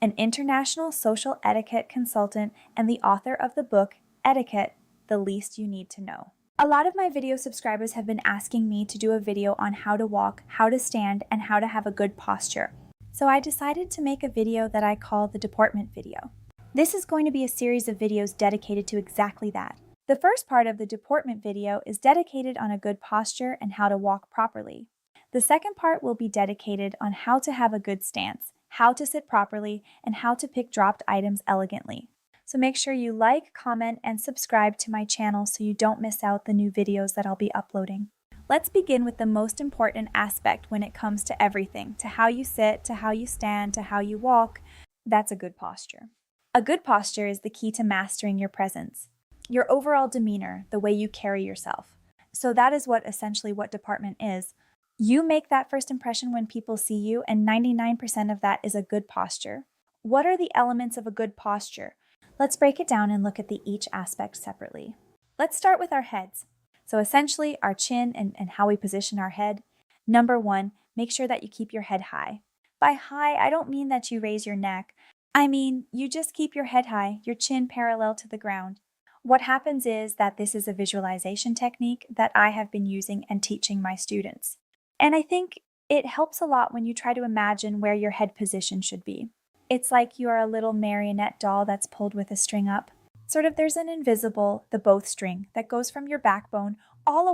an international social etiquette consultant and the author of the book, Etiquette, The Least You Need to Know. A lot of my video subscribers have been asking me to do a video on how to walk, how to stand, and how to have a good posture. So I decided to make a video that I call the Deportment video. This is going to be a series of videos dedicated to exactly that. The first part of the Deportment video is dedicated on a good posture and how to walk properly. The second part will be dedicated on how to have a good stance, how to sit properly, and how to pick dropped items elegantly. So make sure you like, comment, and subscribe to my channel so you don't miss out the new videos that I'll be uploading. Let's begin with the most important aspect when it comes to everything, to how you sit, to how you stand, to how you walk. That's a good posture. A good posture is the key to mastering your presence, your overall demeanor, the way you carry yourself. So that is essentially what Deportment is. You make that first impression when people see you, and 99% of that is a good posture. What are the elements of a good posture? Let's break it down and look at each aspect separately. Let's start with our heads. So essentially, our chin and how we position our head. Number one, make sure that you keep your head high. By high, I don't mean that you raise your neck. I mean, you just keep your head high, your chin parallel to the ground. What happens is that this is a visualization technique that I have been using and teaching my students. And I think it helps a lot when you try to imagine where your head position should be. It's like you are a little marionette doll that's pulled with a string up. There's an invisible, the bow string, that goes from your backbone all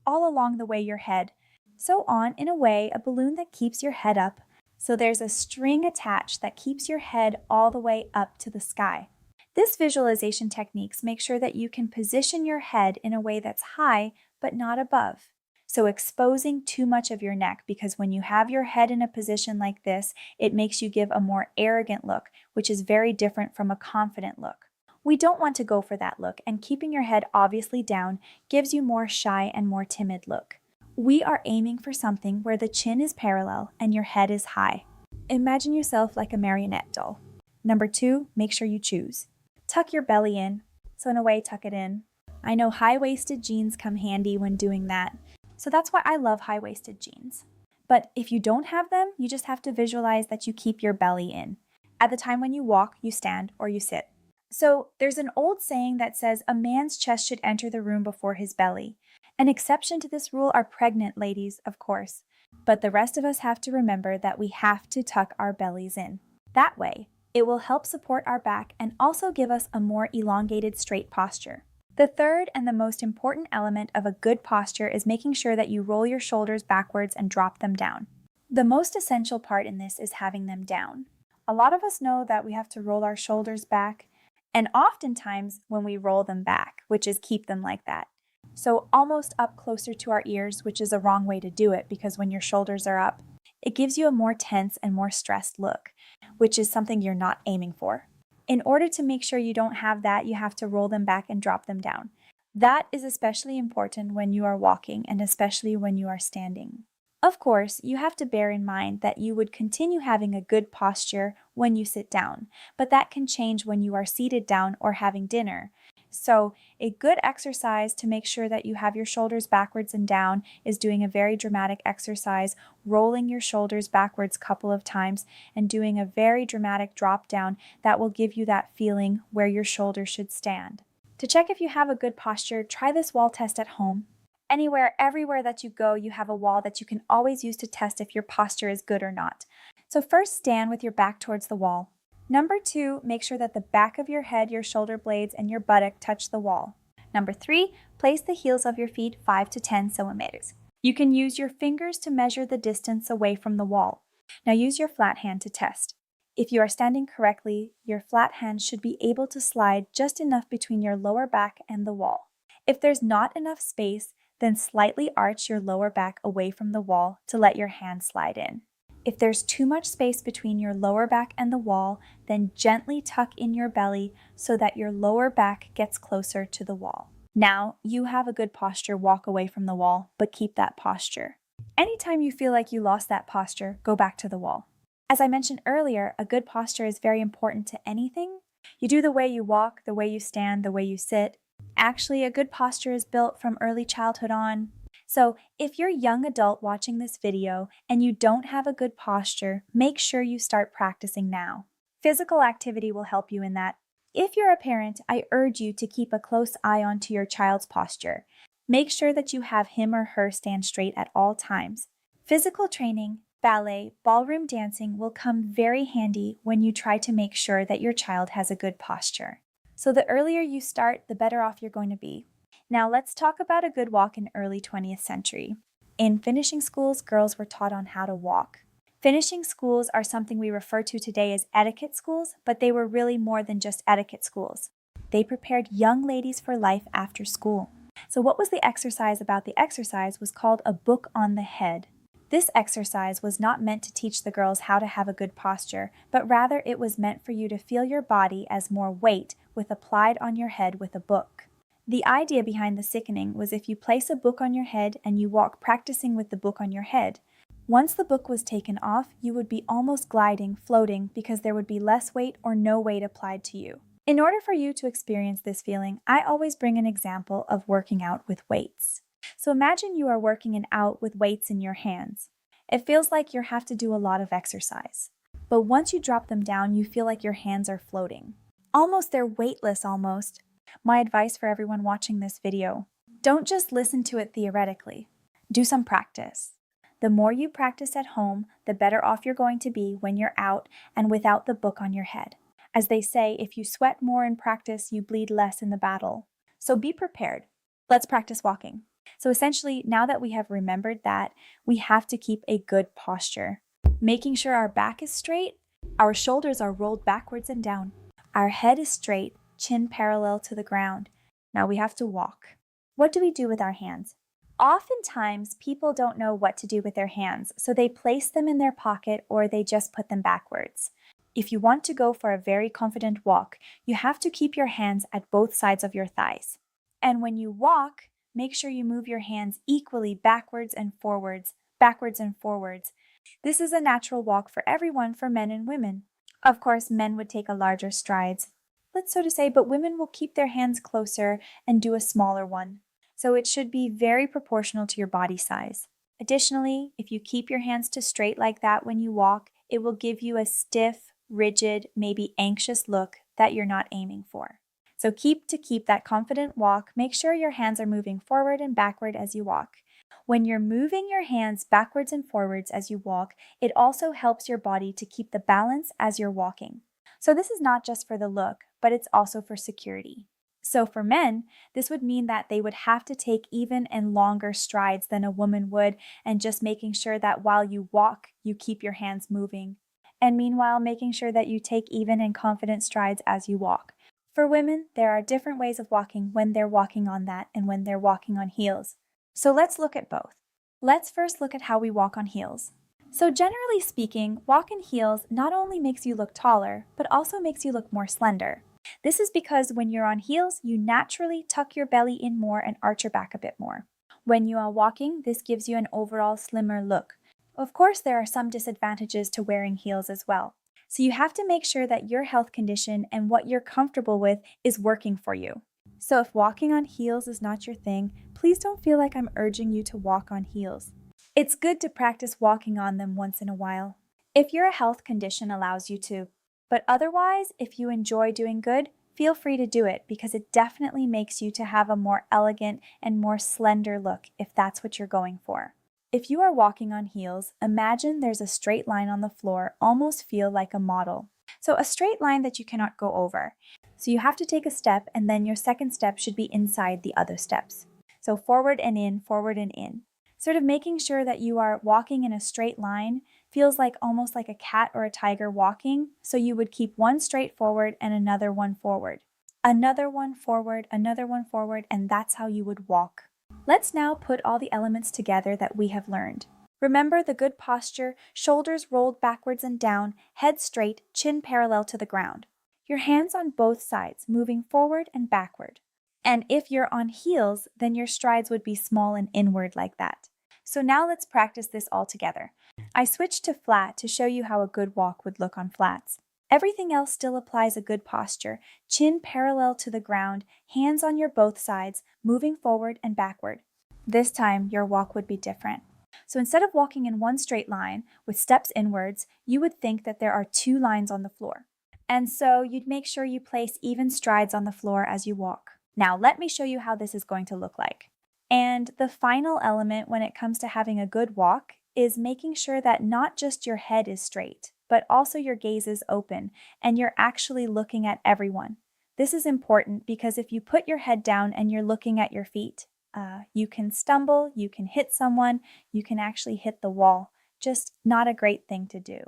along the way your head. So on, in a way, a balloon that keeps your head up. So there's a string attached that keeps your head all the way up to the sky. This visualization techniques make sure that you can position your head in a way that's high, but not above. So exposing too much of your neck, because when you have your head in a position like this, it makes you give a more arrogant look, which is very different from a confident look. We don't want to go for that look, and keeping your head obviously down gives you more shy and more timid look. We are aiming for something where the chin is parallel and your head is high. Imagine yourself like a marionette doll. Number two, make sure you choose. Tuck your belly in. So in a way, tuck it in. I know high-waisted jeans come handy when doing that. So that's why I love high-waisted jeans. But if you don't have them, you just have to visualize that you keep your belly in. At the time when you walk, you stand, or you sit. So there's an old saying that says a man's chest should enter the room before his belly. An exception to this rule are pregnant ladies, of course. But the rest of us have to remember that we have to tuck our bellies in. That way, it will help support our back and also give us a more elongated, straight posture. The third and the most important element of a good posture is making sure that you roll your shoulders backwards and drop them down. The most essential part in this is having them down. A lot of us know that we have to roll our shoulders back, and oftentimes when we roll them back, which is keep them like that. So almost up closer to our ears, which is a wrong way to do it, because when your shoulders are up, it gives you a more tense and more stressed look, which is something you're not aiming for. In order to make sure you don't have that, you have to roll them back and drop them down. That is especially important when you are walking and especially when you are standing. Of course, you have to bear in mind that you would continue having a good posture when you sit down, but that can change when you are seated down or having dinner. So, a good exercise to make sure that you have your shoulders backwards and down is doing a very dramatic exercise, rolling your shoulders backwards a couple of times, and doing a very dramatic drop down that will give you that feeling where your shoulders should stand. To check if you have a good posture, try this wall test at home. Everywhere that you go, you have a wall that you can always use to test if your posture is good or not. So first, stand with your back towards the wall. Number two, make sure that the back of your head, your shoulder blades, and your buttock touch the wall. Number three, place the heels of your feet 5 to 10 centimeters. You can use your fingers to measure the distance away from the wall. Now use your flat hand to test. If you are standing correctly, your flat hand should be able to slide just enough between your lower back and the wall. If there's not enough space, then slightly arch your lower back away from the wall to let your hand slide in. If there's too much space between your lower back and the wall, then gently tuck in your belly so that your lower back gets closer to the wall. Now, you have a good posture, walk away from the wall, but keep that posture. Anytime you feel like you lost that posture, go back to the wall. As I mentioned earlier, a good posture is very important to anything. You do the way you walk, the way you stand, the way you sit. Actually, a good posture is built from early childhood on. So if you're a young adult watching this video and you don't have a good posture, make sure you start practicing now. Physical activity will help you in that. If you're a parent, I urge you to keep a close eye onto your child's posture. Make sure that you have him or her stand straight at all times. Physical training, ballet, ballroom dancing will come very handy when you try to make sure that your child has a good posture. So the earlier you start, the better off you're going to be. Now let's talk about a good walk in early 20th century. In finishing schools, girls were taught on how to walk. Finishing schools are something we refer to today as etiquette schools, but they were really more than just etiquette schools. They prepared young ladies for life after school. So what was the exercise about the exercise was called a book on the head. This exercise was not meant to teach the girls how to have a good posture, but rather it was meant for you to feel your body as more weight with applied on your head with a book. The idea behind the sickening was if you place a book on your head and you walk practicing with the book on your head, once the book was taken off, you would be almost gliding, floating, because there would be less weight or no weight applied to you. In order for you to experience this feeling, I always bring an example of working out with weights. So imagine you are working out with weights in your hands. It feels like you have to do a lot of exercise. But once you drop them down, you feel like your hands are floating. They're weightless almost. My advice for everyone watching this video, don't just listen to it theoretically. Do some practice. The more you practice at home, the better off you're going to be when you're out and without the book on your head. As they say, if you sweat more in practice, you bleed less in the battle. So be prepared. Let's practice walking. So essentially, now that we have remembered that, we have to keep a good posture. Making sure our back is straight, our shoulders are rolled backwards and down. Our head is straight, chin parallel to the ground. Now we have to walk. What do we do with our hands? Oftentimes, people don't know what to do with their hands, so they place them in their pocket or they just put them backwards. If you want to go for a very confident walk, you have to keep your hands at both sides of your thighs. And when you walk, make sure you move your hands equally backwards and forwards, backwards and forwards. This is a natural walk for everyone, for men and women. Of course, men would take a larger strides, let's so to say, but women will keep their hands closer and do a smaller one. So it should be very proportional to your body size. Additionally, if you keep your hands to straight like that when you walk, it will give you a stiff, rigid, maybe anxious look that you're not aiming for. So keep that confident walk, make sure your hands are moving forward and backward as you walk. When you're moving your hands backwards and forwards as you walk, it also helps your body to keep the balance as you're walking. So this is not just for the look, but it's also for security. So for men, this would mean that they would have to take even and longer strides than a woman would, and just making sure that while you walk, you keep your hands moving. And meanwhile, making sure that you take even and confident strides as you walk. For women, there are different ways of walking when they're walking on that and when they're walking on heels. So let's look at both. Let's first look at how we walk on heels. So generally speaking, walk in heels not only makes you look taller, but also makes you look more slender. This is because when you're on heels, you naturally tuck your belly in more and arch your back a bit more. When you are walking, this gives you an overall slimmer look. Of course, there are some disadvantages to wearing heels as well. So you have to make sure that your health condition and what you're comfortable with is working for you. So if walking on heels is not your thing, please don't feel like I'm urging you to walk on heels. It's good to practice walking on them once in a while, if your health condition allows you to. But otherwise, if you enjoy doing good, feel free to do it because it definitely makes you to have a more elegant and more slender look if that's what you're going for. If you are walking on heels, imagine there's a straight line on the floor, almost feel like a model. So a straight line that you cannot go over. So you have to take a step and then your second step should be inside the other steps. So forward and in, forward and in. Sort of making sure that you are walking in a straight line feels like almost like a cat or a tiger walking, so you would keep one straight forward and another one forward. Another one forward, and that's how you would walk. Let's now put all the elements together that we have learned. Remember the good posture, shoulders rolled backwards and down, head straight, chin parallel to the ground. Your hands on both sides, moving forward and backward. And if you're on heels, then your strides would be small and inward like that. So now let's practice this all together. I switched to flat to show you how a good walk would look on flats. Everything else still applies a good posture, chin parallel to the ground, hands on your both sides, moving forward and backward. This time, your walk would be different. So instead of walking in one straight line with steps inwards, you would think that there are two lines on the floor. And so you'd make sure you place even strides on the floor as you walk. Now, let me show you how this is going to look like. And the final element when it comes to having a good walk is making sure that not just your head is straight, but also your gaze is open and you're actually looking at everyone. This is important because if you put your head down and you're looking at your feet, you can stumble, you can hit someone, you can actually hit the wall. Just not a great thing to do.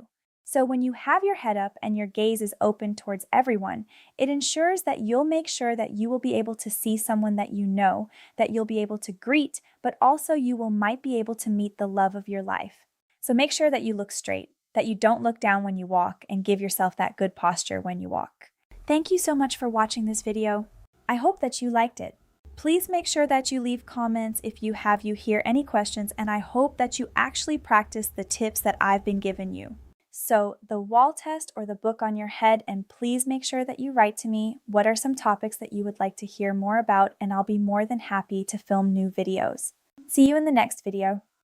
So when you have your head up and your gaze is open towards everyone, it ensures that you'll make sure that you will be able to see someone that you know, that you'll be able to greet, but also might be able to meet the love of your life. So make sure that you look straight, that you don't look down when you walk, and give yourself that good posture when you walk. Thank you so much for watching this video. I hope that you liked it. Please make sure that you leave comments if you hear any questions, and I hope that you actually practice the tips that I've been giving you. So the wall test or the book on your head, and please make sure that you write to me what are some topics that you would like to hear more about, and I'll be more than happy to film new videos. See you in the next video.